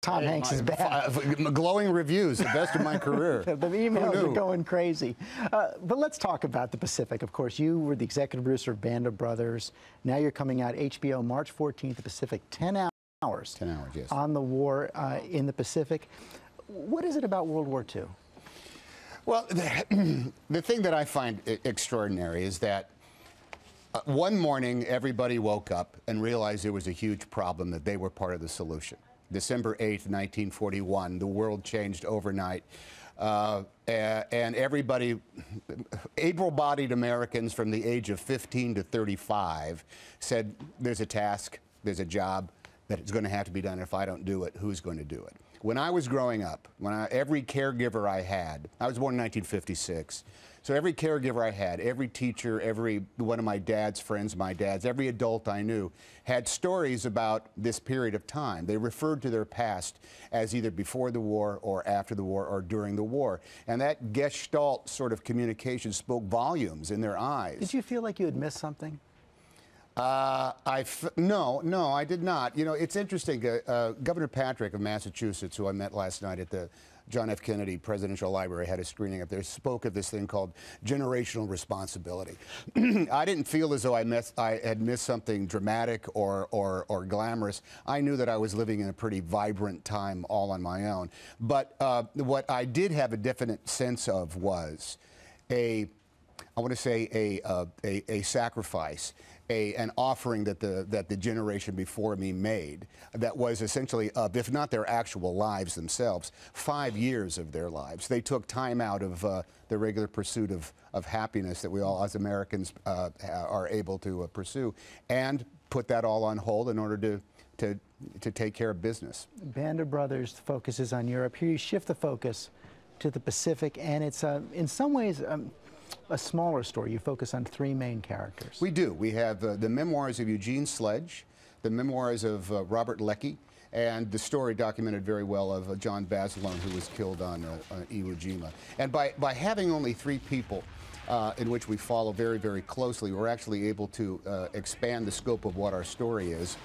Tom Hanks is back. Glowing reviews, the best of my career. The emails are going crazy. But let's talk about the Pacific. Of course, you were the executive producer of Band of Brothers. Now you're coming out HBO March 14th, the Pacific, 10 hours. 10 hours, yes. On the war in the Pacific. What is it about World War II? Well, the thing that I find extraordinary is that one morning everybody woke up and realized there was a huge problem, that they were part of the solution. December 8th, 1941, the world changed overnight. And everybody, able-bodied Americans from the age of 15 to 35 said, there's a task, there's a job that is going to have to be done. If I don't do it, who's going to do it? When I was growing up, every caregiver I had, I was born in 1956, so every caregiver I had, every teacher, every one of my dad's friends, my dad's, every adult I knew had stories about this period of time. They referred to their past as either before the war or after the war or during the war. And that gestalt sort of communication spoke volumes in their eyes. Did you feel like you had missed something? No, I did not. You know, it's interesting. Governor Patrick of Massachusetts, who I met last night at the John F. Kennedy Presidential Library, had a screening up there, spoke of this thing called generational responsibility. I didn't feel as though I had missed something dramatic or glamorous. I knew that I was living in a pretty vibrant time all on my own. But what I did have a definite sense of was I want to say a sacrifice, an offering that the generation before me made, that was essentially, if not their actual lives themselves, 5 years of their lives. They took time out of the regular pursuit of happiness that we all, as Americans, are able to pursue, and put that all on hold in order to take care of business. Band of Brothers focuses on Europe. Here you shift the focus to the Pacific, and it's in some ways a smaller story. You focus on three main characters. We do. We have the memoirs of Eugene Sledge, the memoirs of Robert Leckie, and the story documented very well of John Bazelon, who was killed on Iwo Jima. And by having only three people in which we follow very, very closely, we're actually able to expand the scope of what our story is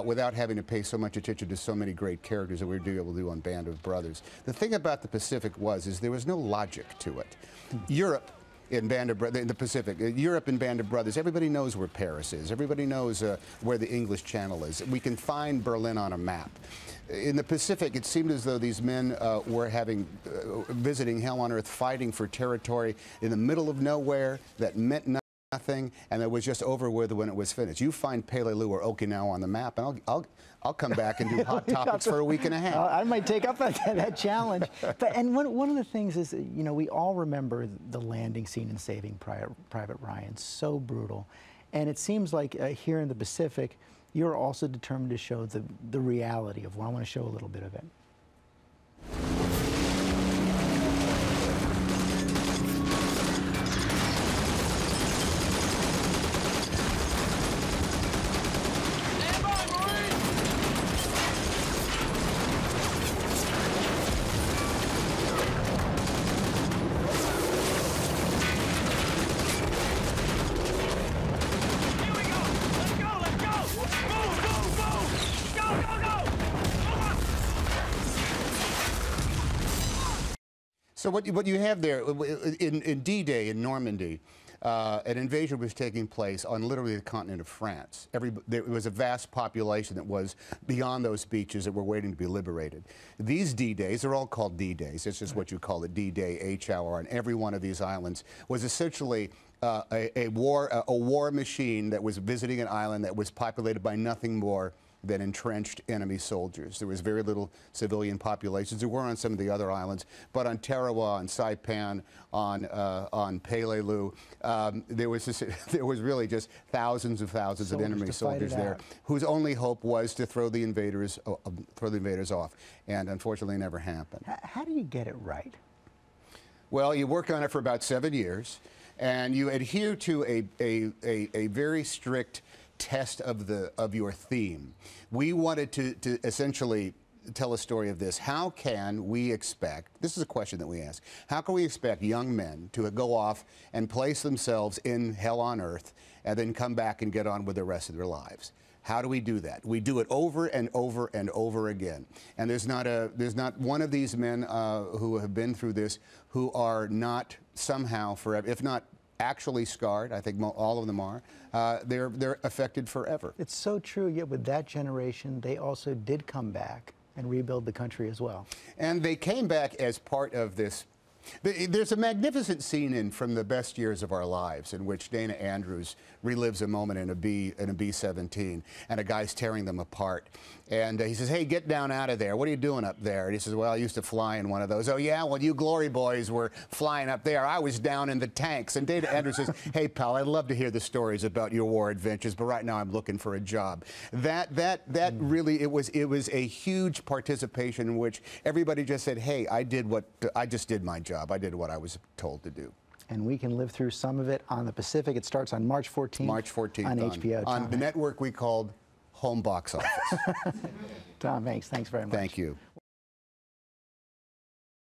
without having to pay so much attention to so many great characters that we were able to do on Band of Brothers. The thing about the Pacific is there was no logic to it. Europe, in the Pacific, Europe and Band of Brothers, everybody knows where Paris is. Everybody knows where the English Channel is. We can find Berlin on a map. In the Pacific, it seemed as though these men were visiting hell on earth, fighting for territory in the middle of nowhere that meant nothing, and it was just over with when it was finished. You find Peleliu or Okinawa on the map, and I'll come back and do Hot Topics for a week and a half. I might take up that challenge. And one of the things is, you know, we all remember the landing scene in Saving Private Ryan. So brutal. And it seems like here in the Pacific, you're also determined to show the reality of war. I want to show a little bit of it. So what you have there, in D-Day in Normandy, an invasion was taking place on literally the continent of France. There was a vast population that was beyond those beaches that were waiting to be liberated. These D-Days, they're all called D-Days. It's just what you call it, D-Day, H-hour, on every one of these islands was essentially a war machine that was visiting an island that was populated by nothing more than entrenched enemy soldiers. There was very little civilian populations. There were on some of the other islands, but on Tarawa, on Saipan, on Peleliu, there was really just thousands of enemy soldiers there, whose only hope was to throw the invaders off, and unfortunately, never happened. How do you get it right? Well, you work on it for about 7 years, and you adhere to a very strict test of your theme. We wanted to essentially tell a story of this. How can we expect, this is a question that we ask, how can we expect young men to go off and place themselves in hell on earth and then come back and get on with the rest of their lives? How do we do that? We do it over and over and over again. And there's not one of these men who have been through this who are not somehow forever, if not actually scarred. I think all of them are. They're affected forever. It's so true. Yet with that generation, they also did come back and rebuild the country as well. And they came back as part of this. There's a magnificent scene in From the Best Years of Our Lives in which Dana Andrews relives a moment in a B-17, and a guy's tearing them apart. And he says, hey, get down out of there. What are you doing up there? And he says, well, I used to fly in one of those. Oh, yeah? Well, you glory boys were flying up there. I was down in the tanks. And Dana Andrews says, hey, pal, I'd love to hear the stories about your war adventures, but right now I'm looking for a job. That really, it was a huge participation in which everybody just said, hey, I just did my job. I did what I was told to do. And we can live through some of it on the Pacific. It starts on March 14th. March 14th on HBO. On the network we called Home Box Office. Tom Hanks, thanks very much. Thank you.